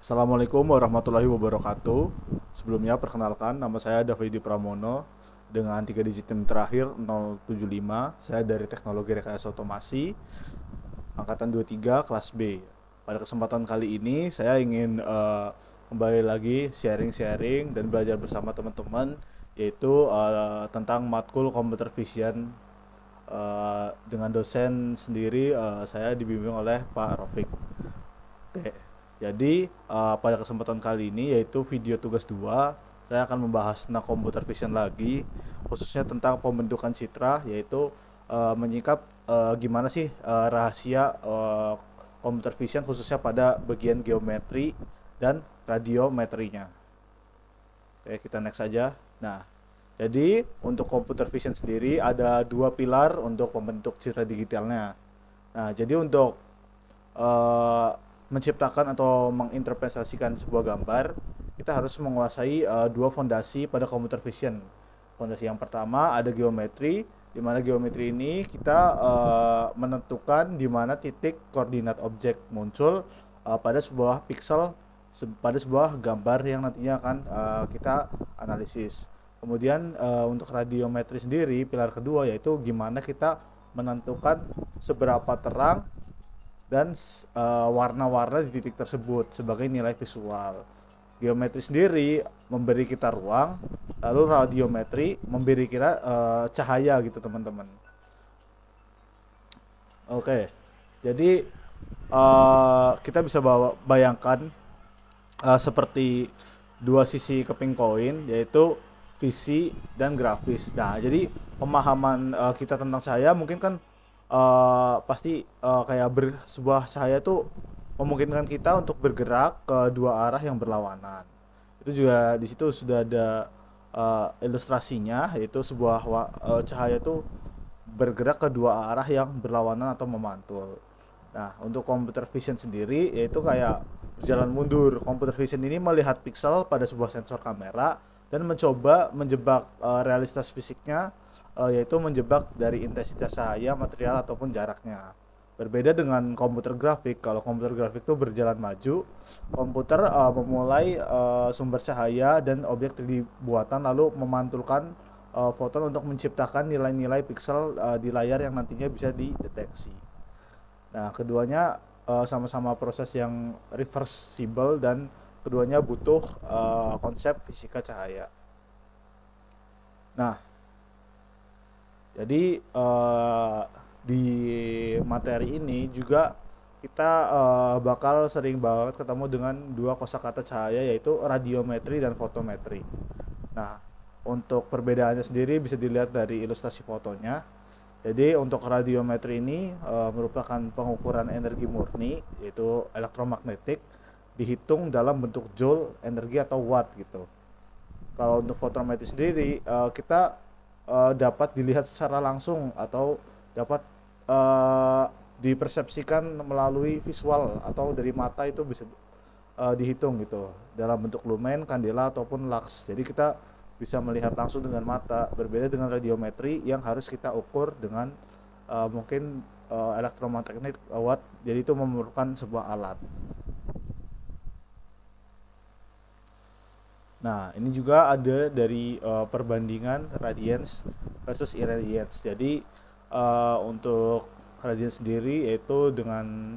Assalamualaikum warahmatullahi wabarakatuh. Sebelumnya perkenalkan, nama saya Davidi Pramono dengan 3 digit NIM terakhir 075. Saya dari Teknologi Rekayasa Otomasi angkatan 23 kelas B. Pada kesempatan kali ini saya ingin kembali lagi sharing-sharing dan belajar bersama teman-teman, yaitu tentang matkul Computer Vision. Dengan dosen sendiri, saya dibimbing oleh Pak Rofik. Oke, jadi pada kesempatan kali ini yaitu video tugas 2, saya akan membahas tentang computer vision lagi, khususnya tentang pembentukan citra, yaitu menyingkap gimana sih rahasia computer vision khususnya pada bagian geometri dan radiometrinya. Oke, kita next saja. Nah, jadi untuk computer vision sendiri ada dua pilar untuk membentuk citra digitalnya. Nah, jadi untuk eh, menciptakan atau menginterpretasikan sebuah gambar, kita harus menguasai dua fondasi pada computer vision. Fondasi yang pertama ada geometri, di mana geometri ini kita menentukan di mana titik koordinat objek muncul pada sebuah pixel, pada sebuah gambar yang nantinya akan kita analisis. Kemudian untuk radiometri sendiri, pilar kedua yaitu gimana kita menentukan seberapa terang dan warna-warna di titik tersebut sebagai nilai visual. Geometri sendiri memberi kita ruang, lalu radiometri memberi kita cahaya gitu teman-teman. Oke, jadi kita bisa bayangkan seperti dua sisi keping koin, yaitu visi dan grafis. Nah, jadi pemahaman kita tentang cahaya mungkin kan pasti kayak sebuah cahaya itu memungkinkan kita untuk bergerak ke dua arah yang berlawanan. Itu juga di situ sudah ada ilustrasinya, yaitu sebuah cahaya itu bergerak ke dua arah yang berlawanan atau memantul. Nah, untuk computer vision sendiri yaitu kayak berjalan mundur. Computer vision ini melihat pixel pada sebuah sensor kamera dan mencoba menjebak realitas fisiknya, yaitu menjebak dari intensitas cahaya, material ataupun jaraknya. Berbeda dengan komputer grafik, kalau komputer grafik itu berjalan maju, komputer memulai sumber cahaya dan objek 3D buatan lalu memantulkan foton untuk menciptakan nilai-nilai pixel di layar yang nantinya bisa dideteksi. Nah, keduanya sama-sama proses yang reversible dan keduanya butuh konsep fisika cahaya. Nah, jadi di materi ini juga kita bakal sering banget ketemu dengan dua kosakata cahaya, yaitu radiometri dan fotometri. Nah, untuk perbedaannya sendiri bisa dilihat dari ilustrasi fotonya. Jadi untuk radiometri ini merupakan pengukuran energi murni, yaitu elektromagnetik, dihitung dalam bentuk joule energi atau watt gitu. Kalau untuk fotometri sendiri kita dapat dilihat secara langsung atau dapat uh, dipersepsikan melalui visual atau dari mata, itu bisa dihitung gitu dalam bentuk lumen, kandela ataupun lux. Jadi kita bisa melihat langsung dengan mata, berbeda dengan radiometri yang harus kita ukur dengan mungkin elektromagnetik watt. Jadi itu memerlukan sebuah alat. Nah, ini juga ada dari perbandingan radiance versus irradiance. Jadi untuk radiance sendiri yaitu dengan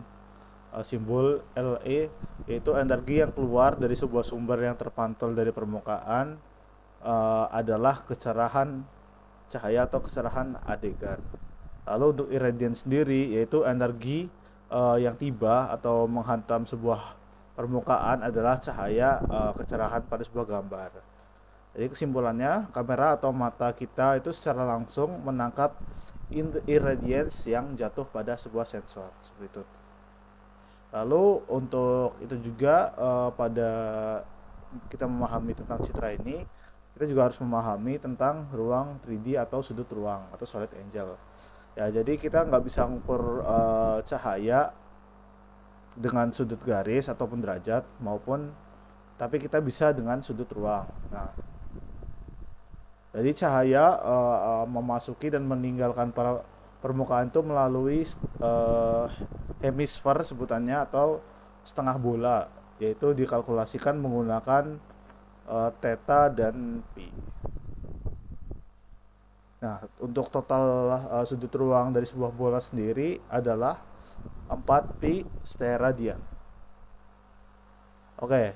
simbol Le, yaitu energi yang keluar dari sebuah sumber yang terpantul dari permukaan adalah kecerahan cahaya atau kecerahan adegan. Lalu untuk irradiance sendiri yaitu energi yang tiba atau menghantam sebuah permukaan adalah cahaya kecerahan pada sebuah gambar. Jadi kesimpulannya, kamera atau mata kita itu secara langsung menangkap irradiance yang jatuh pada sebuah sensor seperti itu. Lalu untuk itu juga pada kita memahami tentang citra ini, kita juga harus memahami tentang ruang 3D atau sudut ruang atau solid angle. Ya, jadi kita nggak bisa mengukur cahaya dengan sudut garis ataupun derajat maupun, tapi kita bisa dengan sudut ruang. Nah, jadi cahaya memasuki dan meninggalkan permukaan itu melalui hemisfer sebutannya atau setengah bola. yaitu dikalkulasikan menggunakan theta dan pi. Nah, untuk total sudut ruang dari sebuah bola sendiri adalah 4 pi steradian. Oke,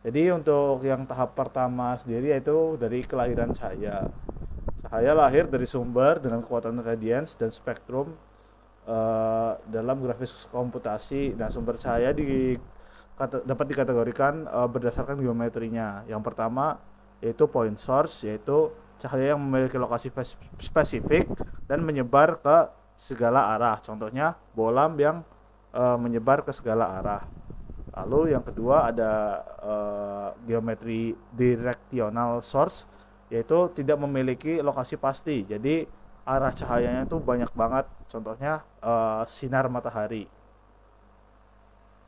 jadi untuk yang tahap pertama sendiri yaitu dari kelahiran cahaya. Cahaya lahir dari sumber dengan kekuatan radians dan spektrum dalam grafis komputasi. Nah, sumber cahaya dapat dikategorikan berdasarkan geometrinya. Yang pertama yaitu point source, yaitu cahaya yang memiliki lokasi spesifik dan menyebar ke segala arah. Contohnya bolam yang menyebar ke segala arah. Lalu yang kedua ada geometri directional source, yaitu tidak memiliki lokasi pasti. Jadi arah cahayanya itu banyak banget. Contohnya sinar matahari.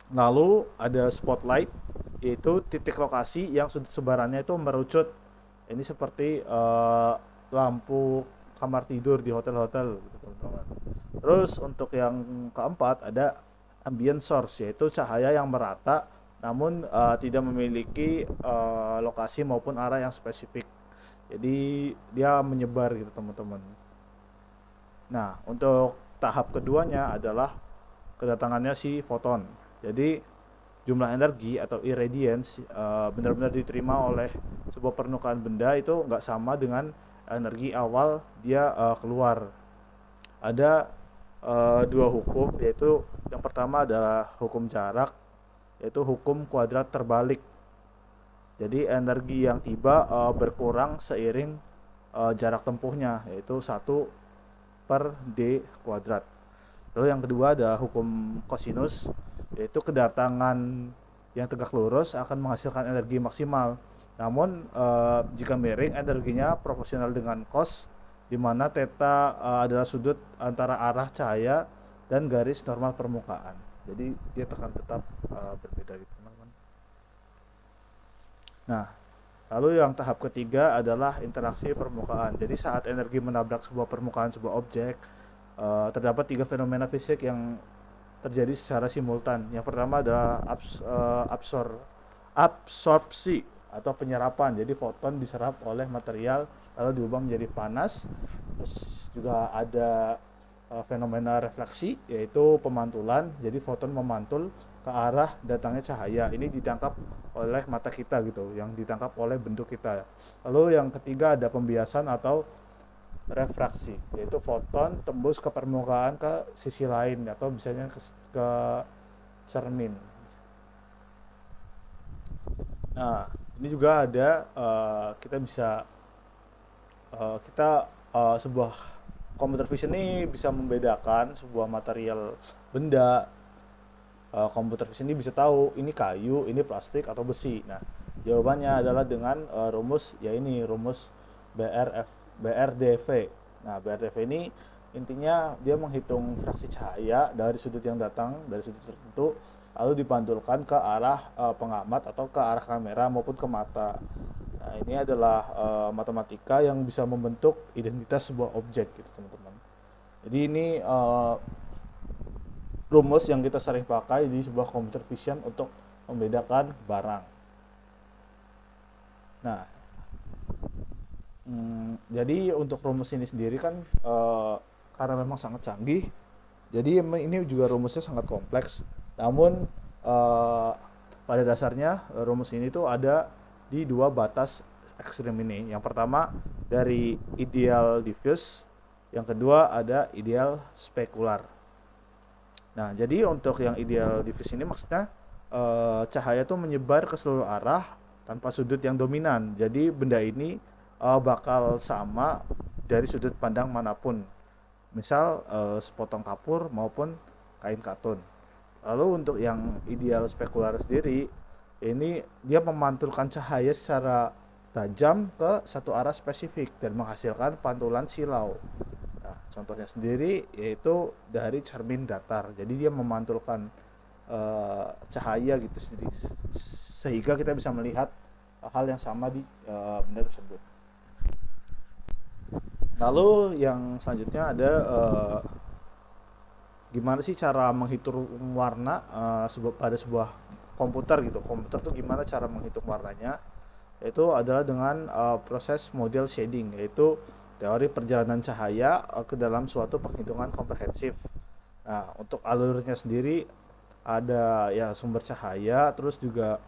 Lalu ada spotlight, yaitu titik lokasi yang sudut sebarannya itu merucut. Ini seperti lampu kamar tidur di hotel-hotel gitu, teman-teman. Terus untuk yang keempat ada ambient source, yaitu cahaya yang merata namun tidak memiliki lokasi maupun arah yang spesifik. Jadi dia menyebar gitu, teman-teman. Nah, untuk tahap keduanya adalah kedatangannya si foton. Jadi jumlah energi atau irradiance benar-benar diterima oleh sebuah permukaan benda itu nggak sama dengan energi awal dia keluar. Ada dua hukum, yaitu yang pertama adalah hukum jarak, yaitu hukum kuadrat terbalik. Jadi energi yang tiba berkurang seiring jarak tempuhnya, yaitu 1 per d kuadrat. Lalu yang kedua ada hukum kosinus, yaitu kedatangan yang tegak lurus akan menghasilkan energi maksimal. Namun jika miring, energinya proporsional dengan cos, di mana theta adalah sudut antara arah cahaya dan garis normal permukaan. Jadi dia akan tetap berbeda gitu, teman-teman. Nah, lalu yang tahap ketiga adalah interaksi permukaan. Jadi saat energi menabrak sebuah permukaan sebuah objek, terdapat 3 fenomena fisik yang terjadi secara simultan. Yang pertama adalah absorpsi atau penyerapan. Jadi foton diserap oleh material lalu diubah menjadi panas. Terus juga ada fenomena refleksi, yaitu pemantulan. Jadi foton memantul ke arah datangnya cahaya. Ini ditangkap oleh mata kita gitu, yang ditangkap oleh bentuk kita. Lalu yang ketiga ada pembiasan atau refraksi, yaitu foton tembus ke permukaan ke sisi lain atau misalnya ke cermin. Nah, ini juga ada kita bisa sebuah computer vision ini bisa membedakan sebuah material benda. Computer vision ini bisa tahu ini kayu, ini plastik atau besi. Nah, jawabannya adalah dengan rumus rumus BRDV. Nah, BRDV ini intinya dia menghitung fraksi cahaya dari sudut yang datang dari sudut tertentu, lalu dipantulkan ke arah pengamat atau ke arah kamera maupun ke mata. Nah, ini adalah matematika yang bisa membentuk identitas sebuah objek gitu, teman-teman. Jadi ini rumus yang kita sering pakai di sebuah computer vision untuk membedakan barang. Nah, jadi untuk rumus ini sendiri kan karena memang sangat canggih, jadi ini juga rumusnya sangat kompleks. Namun pada dasarnya rumus ini tuh ada di 2 batas ekstrem ini. Yang pertama dari ideal diffuse, yang kedua ada ideal spekular. Nah, jadi untuk yang ideal diffuse ini maksudnya cahaya tuh menyebar ke seluruh arah tanpa sudut yang dominan. Jadi benda ini bakal sama dari sudut pandang manapun. Misal sepotong kapur maupun kain katun. Lalu untuk yang ideal spekular sendiri, ini dia memantulkan cahaya secara tajam ke satu arah spesifik dan menghasilkan pantulan silau. Nah, contohnya sendiri yaitu dari cermin datar. Jadi dia memantulkan cahaya gitu sendiri, sehingga kita bisa melihat hal yang sama di benda tersebut. Lalu yang selanjutnya ada gimana sih cara menghitung warna pada sebuah komputer gitu. Komputer tuh gimana cara menghitung warnanya? Itu adalah dengan proses model shading, yaitu teori perjalanan cahaya ke dalam suatu penghitungan komprehensif. Nah, untuk alurnya sendiri ada ya sumber cahaya, terus juga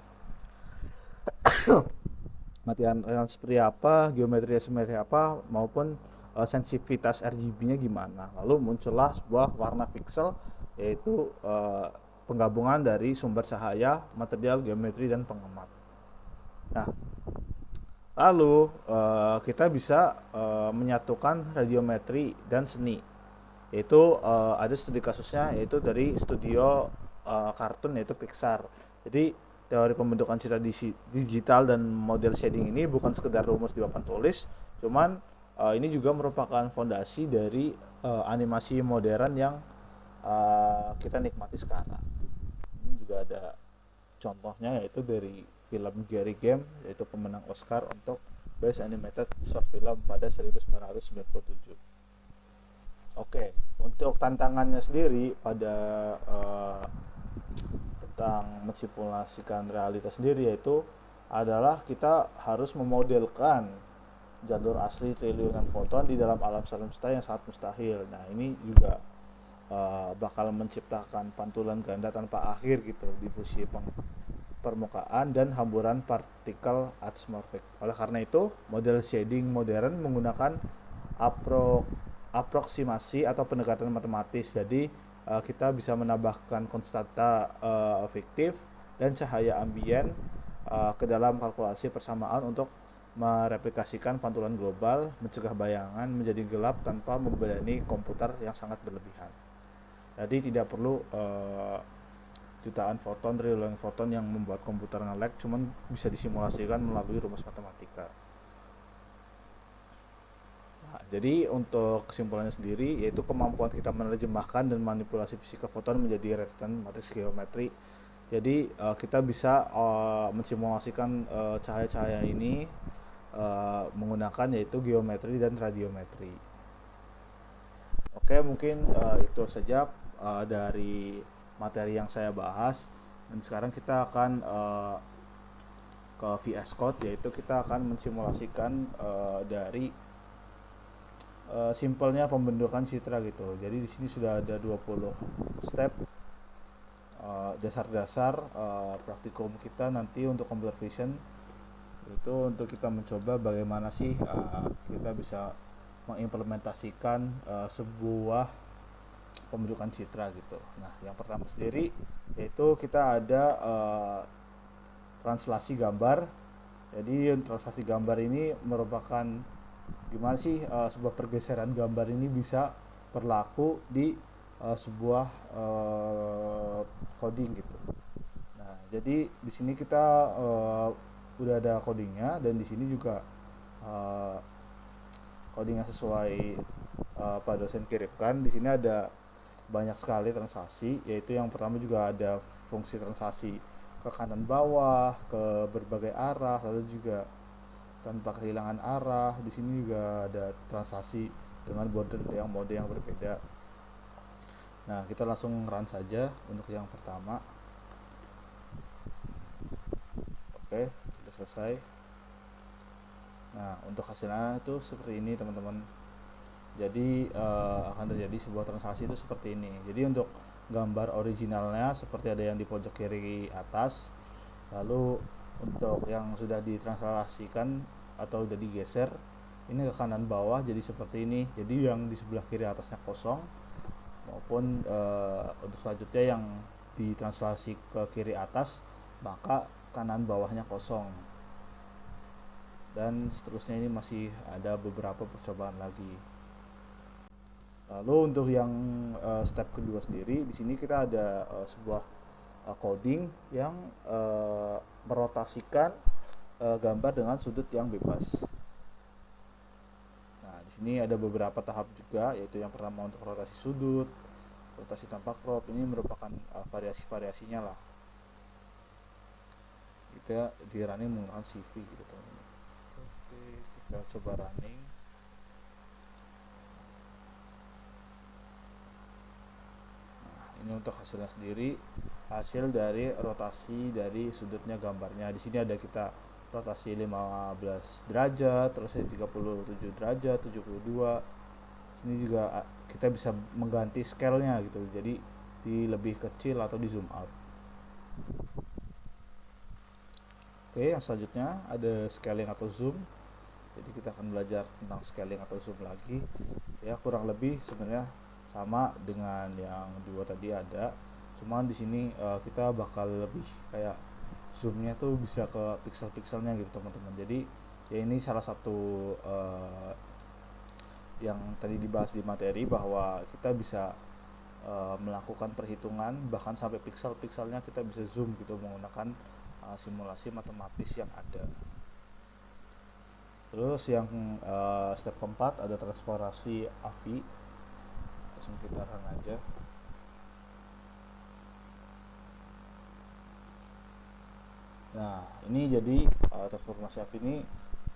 matian seperti apa, geometrinya seperti apa, maupun sensitivitas RGB-nya gimana. Lalu muncullah sebuah warna pixel, yaitu penggabungan dari sumber cahaya, material, geometri, dan pengamat. Nah, lalu kita bisa menyatukan radiometri dan seni, yaitu ada studi kasusnya, yaitu dari studio kartun yaitu Pixar. Jadi teori pembentukan citra digital dan model shading ini bukan sekedar rumus di papan tulis, cuman ini juga merupakan fondasi dari animasi modern yang kita nikmati sekarang. Ini juga ada contohnya, yaitu dari film Gary Game, yaitu pemenang Oscar untuk Best Animated Short Film pada 1997. Oke, untuk tantangannya sendiri pada tentang mensimulasikan realitas sendiri, yaitu adalah kita harus memodelkan jalur asli triliunan foton di dalam alam semesta yang sangat mustahil. Nah, ini juga bakal menciptakan pantulan ganda tanpa akhir gitu, difusi permukaan dan hamburan partikel atmosferik. Oleh karena itu, model shading modern menggunakan aproksimasi atau pendekatan matematis. Jadi kita bisa menambahkan konstanta fiktif dan cahaya ambien ke dalam kalkulasi persamaan untuk mereplikasikan pantulan global, mencegah bayangan menjadi gelap tanpa membebani komputer yang sangat berlebihan. Jadi tidak perlu jutaan foton, triliunan foton yang membuat komputer nge-lag, cuman bisa disimulasikan melalui rumus matematika. Nah, jadi untuk kesimpulannya sendiri, yaitu kemampuan kita menerjemahkan dan manipulasi fisika foton menjadi rentetan matriks geometri. Jadi kita bisa mensimulasikan cahaya-cahaya ini menggunakan yaitu geometri dan radiometri. Oke, mungkin itu saja dari materi yang saya bahas, dan sekarang kita akan ke VS Code, yaitu kita akan mensimulasikan dari simpelnya pembentukan citra gitu. Jadi di sini sudah ada 20 step dasar-dasar praktikum kita nanti untuk computer vision, itu untuk kita mencoba bagaimana sih kita bisa mengimplementasikan sebuah pembentukan citra gitu. Nah, yang pertama sendiri yaitu kita ada translasi gambar. Jadi translasi gambar ini merupakan gimana sih sebuah pergeseran gambar ini bisa berlaku di sebuah coding gitu. Nah, jadi di sini kita udah ada codingnya, dan di sini juga codingnya sesuai Pak dosen kirimkan. Di sini ada banyak sekali transaksi, yaitu yang pertama juga ada fungsi transaksi ke kanan bawah, ke berbagai arah, lalu juga tanpa kehilangan arah. Di sini juga ada transaksi dengan mode yang berbeda. Nah, kita langsung run saja untuk yang pertama. Oke, sudah selesai. Nah, untuk hasilnya itu seperti ini, teman-teman. Jadi akan terjadi sebuah transaksi itu seperti ini. Jadi untuk gambar originalnya seperti ada yang di pojok kiri atas, lalu untuk yang sudah ditranslasikan atau sudah digeser ini ke kanan bawah jadi seperti ini. Jadi yang di sebelah kiri atasnya kosong, maupun untuk selanjutnya yang ditranslasi ke kiri atas maka kanan bawahnya kosong, dan seterusnya. Ini masih ada beberapa percobaan lagi. Lalu untuk yang step kedua sendiri, di sini kita ada sebuah coding yang merotasikan gambar dengan sudut yang bebas. Nah, di sini ada beberapa tahap juga, yaitu yang pertama untuk rotasi sudut, rotasi tanpa crop. Ini merupakan variasi-variasinya lah. Kita di running menggunakan CV gitu, teman-teman. Oke, kita coba running. Ini Ini untuk hasilnya sendiri, hasil dari rotasi dari sudutnya gambarnya. Di sini ada kita rotasi 15 derajat, terus 37 derajat, 72. Sini juga kita bisa mengganti scale-nya gitu. Jadi di lebih kecil atau di zoom out. Oke, yang selanjutnya ada scaling atau zoom. Jadi kita akan belajar tentang scaling atau zoom lagi. Ya, kurang lebih sebenarnya sama dengan yang dua tadi ada. Cuman di sini kita bakal lebih kayak zoomnya tuh bisa ke pixel-pixelnya gitu teman-teman. Jadi ya ini salah satu yang tadi dibahas di materi bahwa kita bisa melakukan perhitungan bahkan sampai pixel-pixelnya kita bisa zoom gitu menggunakan simulasi matematis yang ada. Terus yang step keempat ada transformasi AVI. Langsung kita run aja. Nah, ini jadi transformasi AVI ini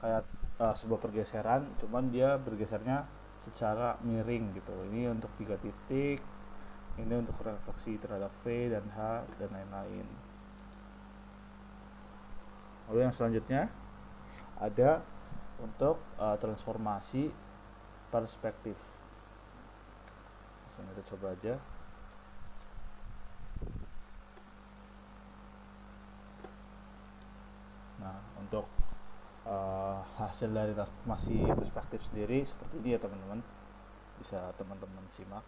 kayak sebuah pergeseran, cuman dia bergesernya secara miring gitu. Ini untuk 3 titik, ini untuk refleksi terhadap V dan H dan lain-lain. Lalu yang selanjutnya ada untuk transformasi perspektif. Langsung kita coba aja. Nah, untuk hasil dari transformasi perspektif sendiri seperti ini ya teman-teman. Bisa teman-teman simak.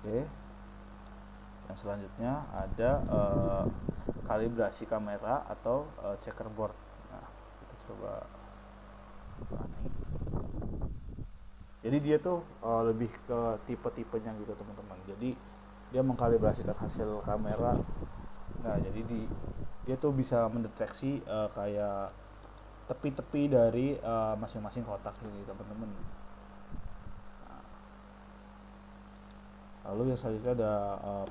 Oke. Yang selanjutnya ada kalibrasi kamera atau checkerboard. Nah, kita coba running. Jadi dia tuh lebih ke tipe-tipenya gitu teman-teman. Jadi dia mengkalibrasikan hasil kamera. Nah, jadi dia tuh bisa mendeteksi kayak tepi-tepi dari masing-masing kotak ini teman-teman. Lalu yang selanjutnya ada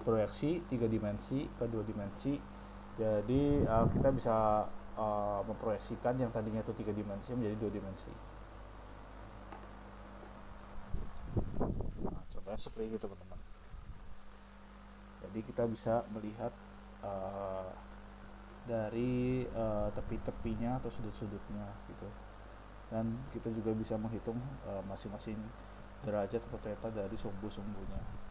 proyeksi 3 dimensi ke 2 dimensi. Jadi kita bisa memproyeksikan yang tadinya itu 3 dimensi menjadi 2 dimensi. Nah, contohnya seperti itu teman-teman. Jadi kita bisa melihat dari tepi-tepinya atau sudut-sudutnya gitu. Dan kita juga bisa menghitung masing-masing derajat atau theta dari sumbu-sumbunya.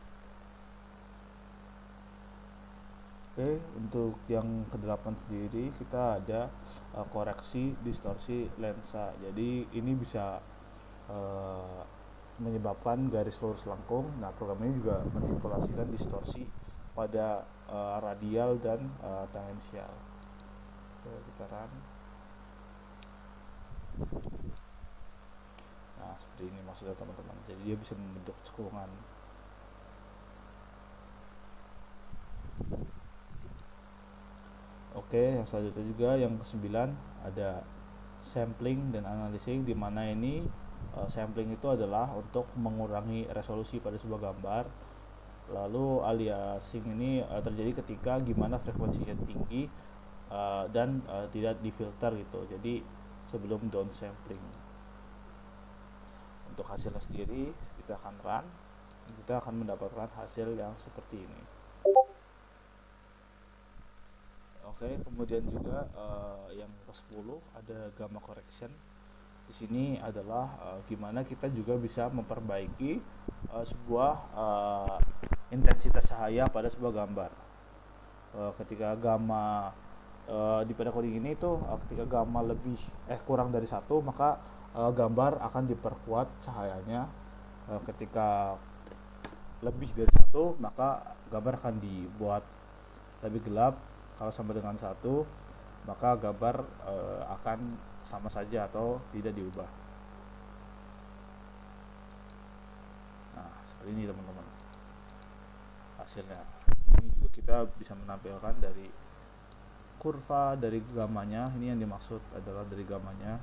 Oke, untuk yang ke-8 sendiri kita ada koreksi distorsi lensa. Jadi ini bisa menyebabkan garis lurus lengkung. Nah, program ini juga mensimulasikan distorsi pada radial dan tangensial. Coba kita run. Nah, seperti ini maksudnya teman-teman. Jadi dia bisa membentuk cekungan. Oke, yang selanjutnya juga yang ke-9 ada sampling dan analyzing, di mana ini sampling itu adalah untuk mengurangi resolusi pada sebuah gambar. Lalu aliasing ini terjadi ketika gimana frekuensinya tinggi dan tidak difilter gitu. Jadi sebelum downsampling. Untuk hasilnya sendiri kita akan run, kita akan mendapatkan hasil yang seperti ini. Oke, kemudian juga yang ke-10 ada gamma correction. Di sini adalah gimana kita juga bisa memperbaiki sebuah intensitas cahaya pada sebuah gambar. Ketika gamma di pada coding ini tuh ketika gamma lebih kurang dari 1, maka gambar akan diperkuat cahayanya. Ketika lebih dari 1, maka gambar akan dibuat lebih gelap. Kalau sama dengan 1, maka gambar akan sama saja atau tidak diubah. Nah, seperti ini teman-teman hasilnya. Ini juga kita bisa menampilkan dari kurva dari gamanya. Ini yang dimaksud adalah dari gamanya,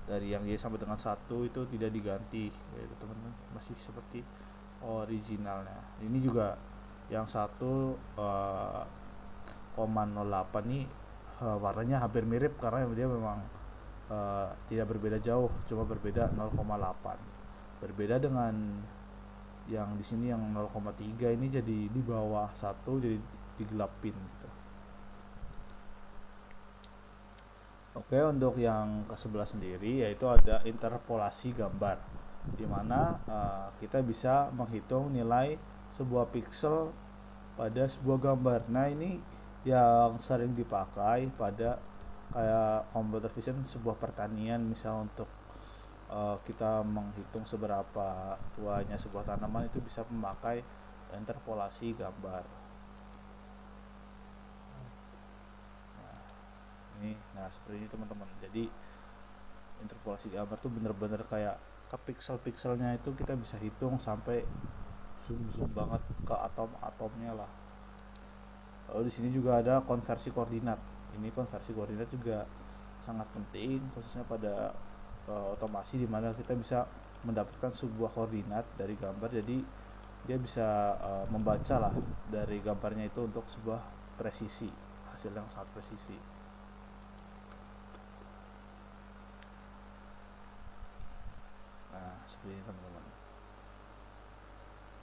dari yang Y sampai dengan 1 itu tidak diganti yaitu teman-teman, masih seperti originalnya. Ini juga yang 1,08 nih warnanya hampir mirip karena dia memang tidak berbeda jauh, cuma berbeda 0,8. Berbeda dengan yang di sini yang 0,3 ini jadi di bawah satu, jadi digelapin gitu. Oke, untuk yang ke sebelah sendiri yaitu ada interpolasi gambar, di mana kita bisa menghitung nilai sebuah pixel pada sebuah gambar. Nah, ini yang sering dipakai pada kayak computer vision sebuah pertanian, misal untuk kita menghitung seberapa tuanya sebuah tanaman, itu bisa memakai interpolasi gambar. Nah seperti ini teman-teman. Jadi interpolasi gambar tuh bener-bener kayak ke pixel-pixelnya itu kita bisa hitung sampai zoom banget ke atom-atomnya lah. Lalu di sini juga ada konversi koordinat. Ini konversi koordinat juga sangat penting, khususnya pada otomasi, di mana kita bisa mendapatkan sebuah koordinat dari gambar. Jadi dia bisa membaca lah dari gambarnya itu untuk sebuah presisi, hasil yang sangat presisi. Nah seperti ini teman-teman.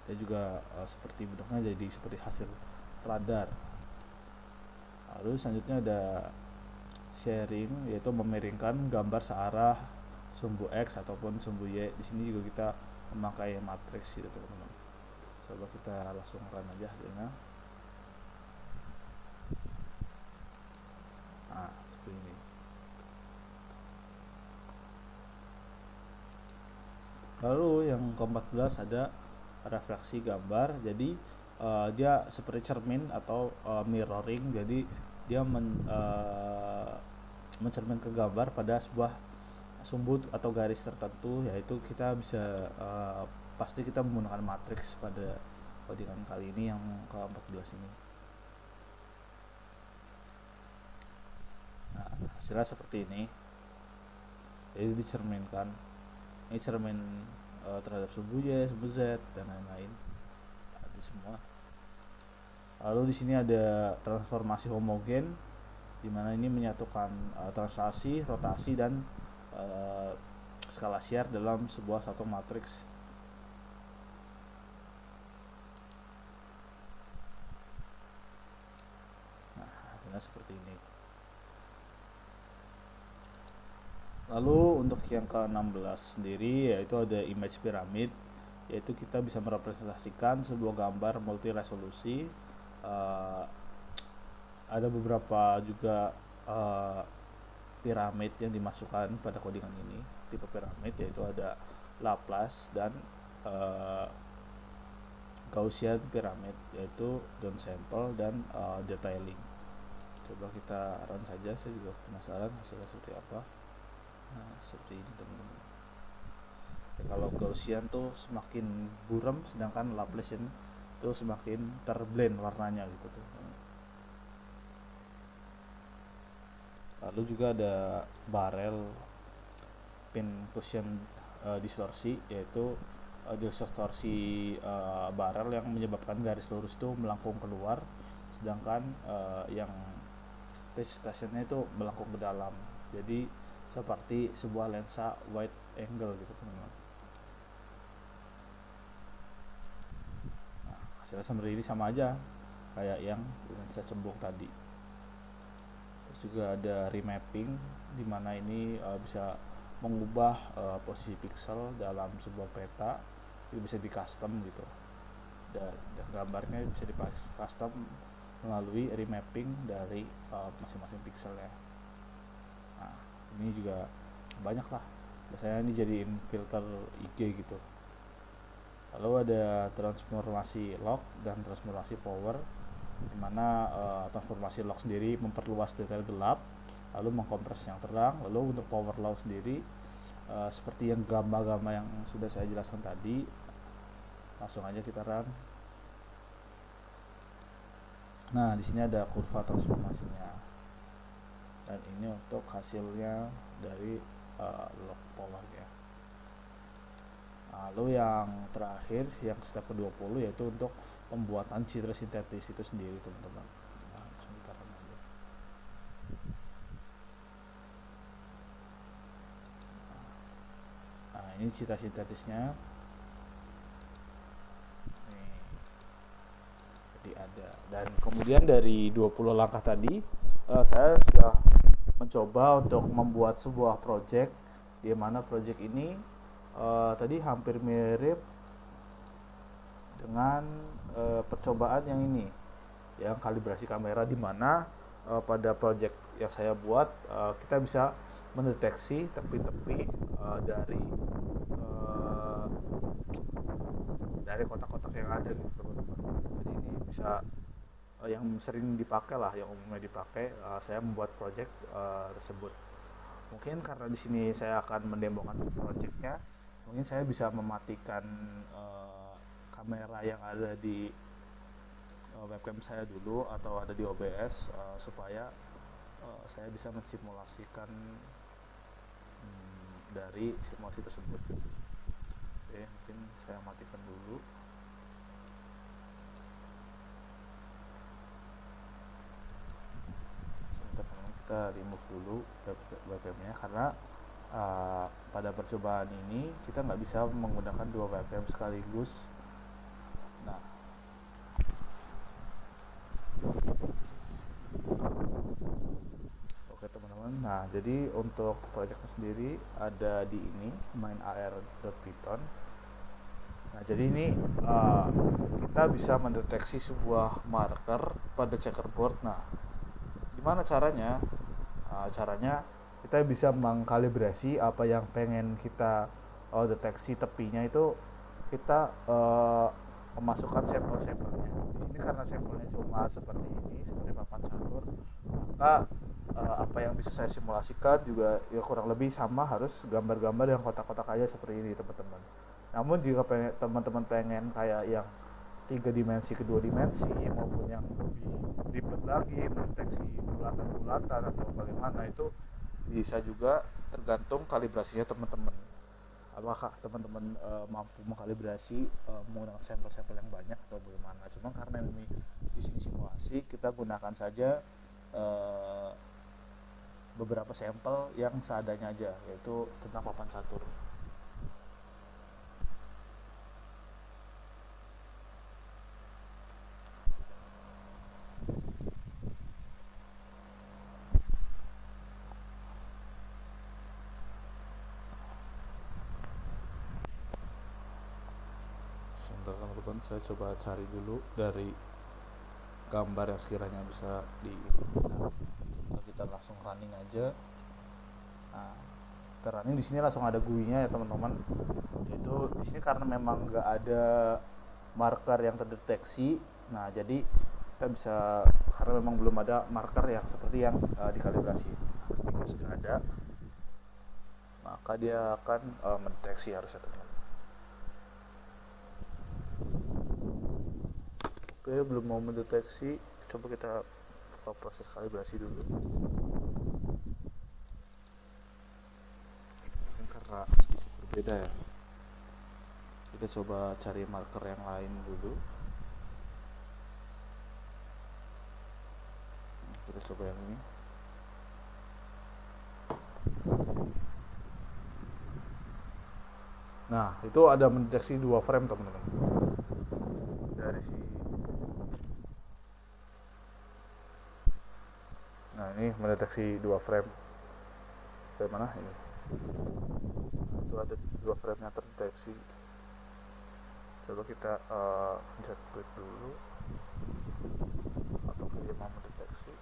Dia juga seperti bentuknya jadi seperti hasil radar. Lalu selanjutnya ada sharing, yaitu memiringkan gambar searah sumbu X ataupun sumbu Y. Di sini juga kita memakai matriks gitu teman-teman. Coba kita langsung run aja hasilnya. Nah seperti ini. Lalu yang ke-14 ada refleksi gambar. Jadi dia seperti cermin atau mirroring. Jadi dia mencermin ke gambar pada sebuah sumbu atau garis tertentu, yaitu kita bisa pasti kita menggunakan matriks pada codingan kali ini yang ke-14 ini. Nah hasilnya seperti ini. Jadi dicerminkan, ini cermin terhadap sumbu Y, sumbu Z dan lain-lain, ada semua. Lalu di sini ada transformasi homogen, di mana ini menyatukan translasi, rotasi dan skala Sierre dalam sebuah satu matriks. Nah hasilnya seperti ini. Lalu untuk yang ke-16 sendiri yaitu ada image pyramid, yaitu kita bisa merepresentasikan sebuah gambar multi resolusi. Ada beberapa juga piramid yang dimasukkan pada codingan ini, tipe piramid, yaitu ada Laplace dan Gaussian pyramid, yaitu downsample dan detailing. Coba kita run saja, saya juga penasaran hasilnya seperti apa. Nah seperti ini teman-teman. Kalau Gaussian tuh semakin buram, sedangkan Laplacian tuh semakin terblend warnanya gitu tuh. Lalu juga ada barrel pin cushion distorsi, yaitu distorsi barrel yang menyebabkan garis lurus itu melengkung keluar, sedangkan yang pitch stationnya itu melengkung ke dalam. Jadi seperti sebuah lensa wide angle gitu teman-teman. Nah hasilnya seperti ini, sama aja kayak yang lensa cembung tadi. Terus juga ada remapping, dimana ini bisa mengubah posisi pixel dalam sebuah peta. Itu bisa di custom gitu, dan gambarnya bisa di custom melalui remapping dari masing-masing pixelnya. Nah ini juga banyak lah, biasanya ini jadiin filter IG gitu. Lalu ada transformasi log dan transformasi power, dimana transformasi log sendiri memperluas detail gelap, lalu mengkompres yang terang. Lalu untuk power law sendiri seperti yang gamma-gamma yang sudah saya jelaskan tadi. Langsung aja kita run. Nah di sini ada kurva transformasinya, dan ini untuk hasilnya dari log powernya. Lalu yang terakhir, yang step ke-20, yaitu untuk pembuatan citra sintetis itu sendiri teman-teman. Nah sebentar aja. ini cita sintetisnya. Nih, jadi ada. Dan kemudian dari 20 langkah tadi, saya sudah mencoba untuk membuat sebuah project, di mana project ini tadi hampir mirip dengan percobaan yang ini, yang kalibrasi kamera, di mana pada project yang saya buat kita bisa mendeteksi tepi-tepi dari kotak-kotak yang ada gitu teman-teman. Jadi ini bisa yang sering dipakai lah, yang umumnya dipakai. Saya membuat project tersebut. Mungkin karena di sini saya akan mendemokan projectnya, mungkin saya bisa mematikan kamera yang ada di webcam saya dulu atau ada di OBS supaya saya bisa mensimulasikan dari simulasi tersebut. Oke, mungkin saya matikan dulu. Sebentar teman-teman, kita remove dulu webcamnya karena pada percobaan ini kita nggak bisa menggunakan dua webcam sekaligus. Nah, oke teman-teman. Nah, jadi untuk projectnya sendiri ada di ini, mainar.python. Nah, jadi ini kita bisa mendeteksi sebuah marker pada checkerboard. Nah, gimana caranya? Caranya kita bisa mengkalibrasi apa yang pengen kita deteksi tepinya itu. Kita memasukkan sampel-sampelnya. Di sini karena sampelnya cuma seperti ini, seperti papan catur, maka apa yang bisa saya simulasikan juga ya kurang lebih sama, harus gambar-gambar yang kotak-kotak aja seperti ini teman-teman. Namun jika teman-teman pengen kayak yang 3 dimensi ke 2 dimensi maupun yang lebih ribet lagi mendeteksi bulatan-bulatan atau bagaimana, itu bisa juga, tergantung kalibrasinya teman-teman. Apakah teman-teman mampu mengkalibrasi menggunakan sampel-sampel yang banyak atau bagaimana. Cuma karena ini di sini simulasi, kita gunakan saja beberapa sampel yang seadanya aja, yaitu tentang papan catur. Sebentar teman-teman, saya coba cari dulu dari gambar yang sekiranya bisa nah, kita langsung running aja. Nah, running di sini langsung ada GUI-nya ya teman-teman. Itu di sini karena memang nggak ada marker yang terdeteksi. Nah, jadi kita bisa, karena memang belum ada marker yang seperti yang dikalibrasi. Nah, ketika sudah ada, maka dia akan mendeteksi harusnya teman-teman. Oke, belum mau mendeteksi. Coba kita proses kalibrasi dulu. Mungkin karena sedikit berbeda ya. Kita coba cari marker yang lain dulu. Kita coba yang ini. Nah, itu ada mendeteksi 2 frame teman-teman. Dari si Nah, ini mendeteksi 2 frame. Dari mana ini? Nah, itu ada 2 frame yang terdeteksi. Coba kita cek klik dulu apakah dia mau mendeteksi.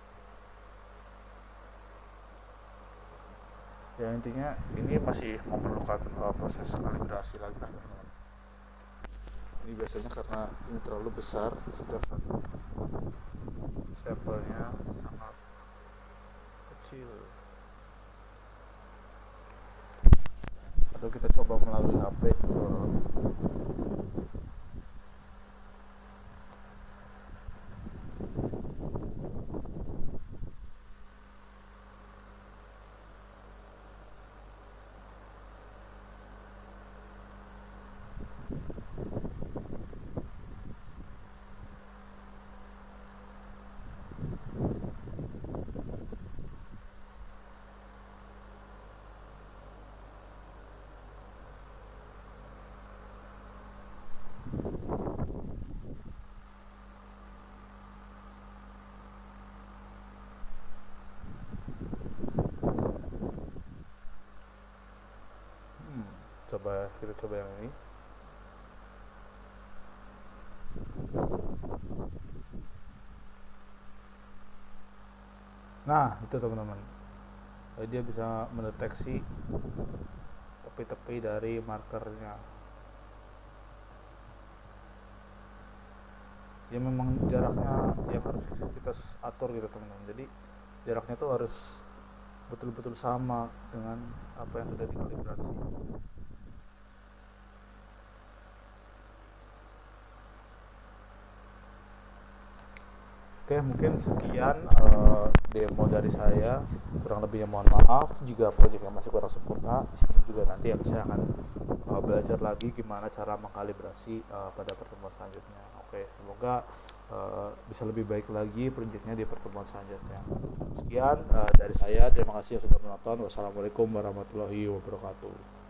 Ya, intinya ini masih memerlukan proses kalibrasi lagi lah teman-teman. Ini biasanya karena ini terlalu besar, sedangkan sampelnya sangat kecil. Atau kita coba melalui HP. kita coba yang ini. Nah, itu teman-teman. Dia bisa mendeteksi tepi-tepi dari markernya. Ya memang jaraknya yang harus kita atur gitu teman-teman. Jadi jaraknya tuh harus betul-betul sama dengan apa yang sudah dikalibrasi. Oke, mungkin sekian demo dari saya. Kurang lebihnya mohon maaf jika proyeknya masih kurang sempurna. Di sini juga nanti saya akan belajar lagi gimana cara mengkalibrasi pada pertemuan selanjutnya. Oke, semoga bisa lebih baik lagi proyeknya di pertemuan selanjutnya. Sekian dari saya. Terima kasih yang sudah menonton. Wassalamualaikum warahmatullahi wabarakatuh.